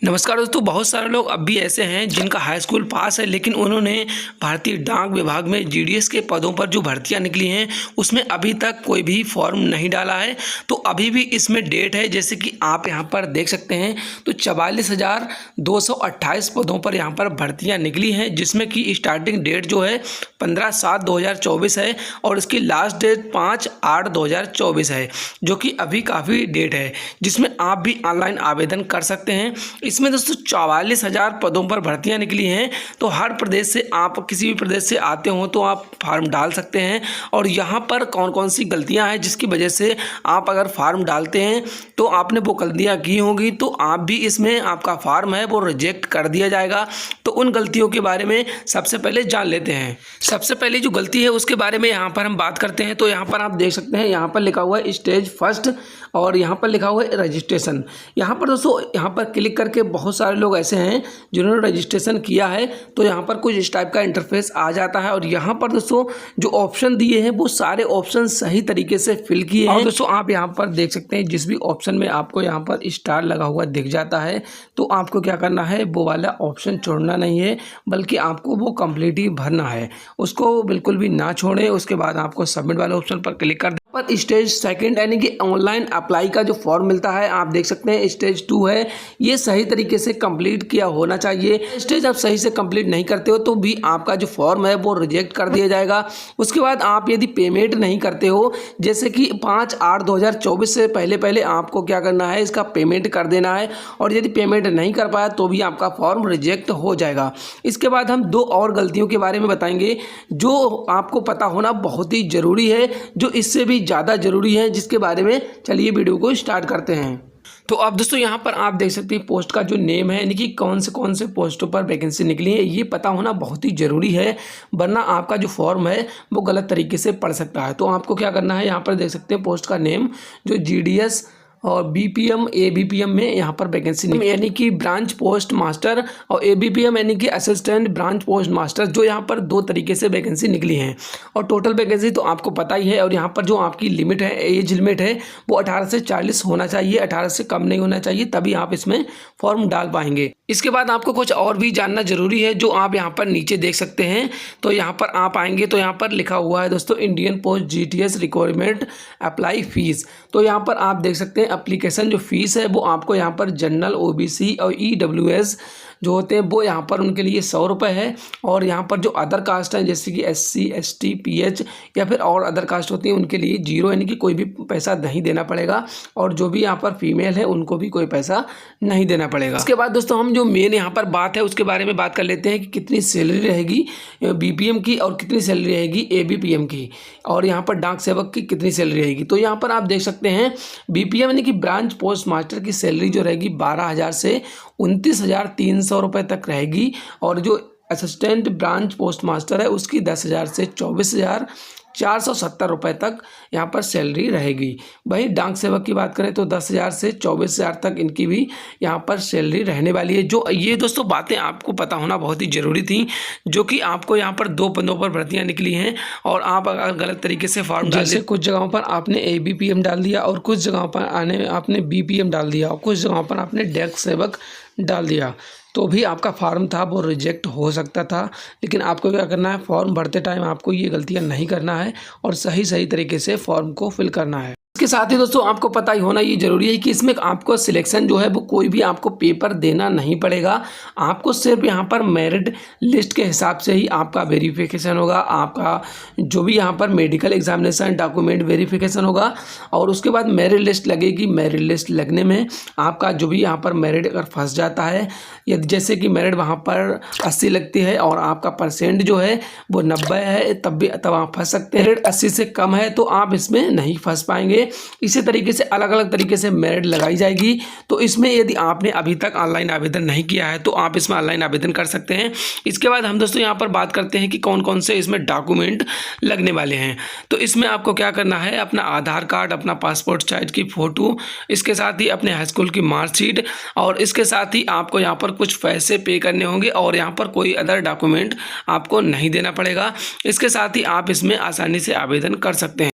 नमस्कार दोस्तों। बहुत सारे लोग अब भी ऐसे हैं जिनका हाई स्कूल पास है, लेकिन उन्होंने भारतीय डाक विभाग में जीडीएस के पदों पर जो भर्तियां निकली हैं उसमें अभी तक कोई भी फॉर्म नहीं डाला है। तो अभी भी इसमें डेट है, जैसे कि आप यहां पर देख सकते हैं। तो 44,228 पदों पर यहां पर भर्तियां निकली हैं, जिसमें कि स्टार्टिंग डेट जो है 15/7/2024 है और इसकी लास्ट डेट 5/8/2024 है, जो कि अभी काफ़ी डेट है, जिसमें आप भी ऑनलाइन आवेदन कर सकते हैं। इसमें दोस्तों 44,000 पदों पर भर्तियां निकली हैं। तो हर प्रदेश से आप किसी भी प्रदेश से आते हो तो आप फार्म डाल सकते हैं। और यहाँ पर कौन कौन सी गलतियां हैं जिसकी वजह से आप अगर फार्म डालते हैं तो आपने वो गलतियां की होंगी, तो आप भी इसमें आपका फार्म है वो रिजेक्ट कर दिया जाएगा। तो उन गलतियों के बारे में सबसे पहले जान लेते हैं। सबसे पहले जो गलती है उसके बारे में यहाँ पर हम बात करते हैं। तो यहाँ पर आप देख सकते हैं, यहाँ पर लिखा हुआ है स्टेज फर्स्ट और यहाँ पर लिखा हुआ है रजिस्ट्रेशन। यहाँ पर दोस्तों यहाँ पर क्लिक करके बहुत सारे लोग ऐसे हैं जिन्होंने रजिस्ट्रेशन किया है। तो यहाँ पर कुछ इस टाइप का इंटरफेस आ जाता है और यहाँ पर दोस्तों जो ऑप्शन दिए हैं वो सारे ऑप्शन सही तरीके से फिल किए हैं। दोस्तों आप यहाँ पर देख सकते हैं, जिस भी ऑप्शन में आपको यहाँ पर स्टार लगा हुआ दिख जाता है तो आपको क्या करना है, वो वाला ऑप्शन छोड़ना नहीं है, बल्कि आपको वो कंप्लीट ही भरना है। उसको बिल्कुल भी ना छोड़ें। उसके बाद आपको सबमिट वाले ऑप्शन पर क्लिक कर पर स्टेज सेकंड यानी कि ऑनलाइन अप्लाई का जो फॉर्म मिलता है, आप देख सकते हैं स्टेज 2 है। ये सही तरीके से कंप्लीट किया होना चाहिए। स्टेज आप सही से कंप्लीट नहीं करते हो तो भी आपका जो फॉर्म है वो रिजेक्ट कर दिया जाएगा। उसके बाद आप यदि पेमेंट नहीं करते हो, जैसे कि 5/8/2024 से पहले आपको क्या करना है, इसका पेमेंट कर देना है। और यदि पेमेंट नहीं कर पाया तो भी आपका फॉर्म रिजेक्ट हो जाएगा। इसके बाद हम 2 और गलतियों के बारे में बताएंगे जो आपको पता होना बहुत ही ज़रूरी है, जो इससे भी ज़्यादा ज़रूरी है, जिसके बारे में चलिए वीडियो को स्टार्ट करते हैं। तो अब दोस्तों यहाँ पर आप देख सकते हैं पोस्ट का जो नेम है, यानी कि कौन से पोस्टों पर वैकेंसी निकली है, ये पता होना बहुत ही ज़रूरी है, वरना आपका जो फॉर्म है वो गलत तरीके से पड़ सकता है। तो आपको क्या करना है, यहाँ पर देख सकते हैं पोस्ट का नेम जो जीडीएस और बीपीएम एबीपीएम में यहाँ पर वैकेंसी यानी कि ब्रांच पोस्ट मास्टर और एबीपीएम यानी कि असिस्टेंट ब्रांच पोस्ट मास्टर, जो यहाँ पर 2 तरीके से वैकेंसी निकली हैं। और टोटल वैकेंसी तो आपको पता ही है। और यहाँ पर जो आपकी लिमिट है, एज लिमिट है, वो 18 से 40 होना चाहिए, 18 से कम नहीं होना चाहिए, तभी आप इसमें फॉर्म डाल पाएंगे। इसके बाद आपको कुछ और भी जानना जरूरी है, जो आप यहाँ पर नीचे देख सकते हैं। तो यहाँ पर आप आएंगे तो यहाँ पर लिखा हुआ है दोस्तों Indian post GTS requirement apply fees. तो यहाँ पर आप देख सकते हैं एप्लीकेशन जो फीस है वो आपको यहाँ पर जनरल, ओबीसी और ईडब्ल्यूएस जो होते हैं वो यहाँ पर उनके लिए 100 रुपये है। और यहाँ पर जो अदर कास्ट हैं जैसे कि SC ST PH या फिर और अदर कास्ट होती हैं उनके लिए 0, यानी कि कोई भी पैसा नहीं देना पड़ेगा। और जो भी यहाँ पर फीमेल है उनको भी कोई पैसा नहीं देना पड़ेगा। इसके बाद दोस्तों हम जो मेन यहाँ पर बात है उसके बारे में बात कर लेते हैं कि कितनी सैलरी रहेगी BPM की और कितनी सैलरी रहेगी ABPM की, और यहाँ पर डाक सेवक की कितनी सैलरी रहेगी। तो यहाँ पर आप देख सकते हैं BPM यानी कि ब्रांच पोस्ट मास्टर की सैलरी जो रहेगी 12,000 से 29,300 रुपये तक रहेगी। और जो असिस्टेंट ब्रांच पोस्ट मास्टर है उसकी 10,000 से 24,470 रुपये तक यहाँ पर सैलरी रहेगी। वहीं डाक सेवक की बात करें तो 10,000 से 24,000 तक इनकी भी यहाँ पर सैलरी रहने वाली है। जो ये दोस्तों बातें आपको पता होना बहुत ही ज़रूरी थी, जो कि आपको यहाँ पर 2 पदों पर भर्तियाँ निकली हैं। और आप अगर गलत तरीके से फॉर्म डाल, जैसे कुछ जगहों पर आपने ABPM डाल दिया और कुछ जगहों पर आपने BPM डाल दिया और कुछ जगहों पर आपने डाक सेवक डाल दिया, तो भी आपका फॉर्म था वो रिजेक्ट हो सकता था। लेकिन आपको क्या करना है, फॉर्म भरते टाइम आपको ये गलतियां नहीं करना है और सही तरीके से फॉर्म को फिल करना है। इसके साथ ही दोस्तों आपको पता ही होना ये जरूरी है कि इसमें आपको सिलेक्शन जो है वो कोई भी आपको पेपर देना नहीं पड़ेगा। आपको सिर्फ यहाँ पर मेरिट लिस्ट के हिसाब से ही आपका वेरिफिकेशन होगा। आपका जो भी यहाँ पर मेडिकल एग्जामिनेशन डॉक्यूमेंट वेरिफिकेशन होगा और उसके बाद मेरिट लिस्ट लगेगी। मेरिट लिस्ट लगने में आपका जो भी यहाँ पर मेरिट अगर फंस जाता है, यदि जैसे कि मेरिट वहाँ पर 80 लगती है और आपका परसेंट जो है वो 90 है, तब आप फंस सकते हैं। मेरिट 80 से कम है तो आप इसमें नहीं फंस पाएंगे। इसी तरीके से अलग अलग तरीके से मेरिट लगाई जाएगी। तो इसमें यदि आपने अभी तक ऑनलाइन आवेदन नहीं किया है तो आप इसमें ऑनलाइन आवेदन कर सकते हैं। इसके बाद हम दोस्तों यहाँ पर बात करते हैं कि कौन कौन से इसमें डॉक्यूमेंट लगने वाले हैं। तो इसमें आपको क्या करना है, अपना आधार कार्ड, अपना पासपोर्ट साइज की फ़ोटो, इसके साथ ही अपने हाई स्कूल की मार्कशीट, और इसके साथ ही आपको यहाँ पर कुछ पैसे पे करने होंगे और यहाँ पर कोई अदर डॉक्यूमेंट आपको नहीं देना पड़ेगा। इसके साथ ही आप इसमें आसानी से आवेदन कर सकते हैं।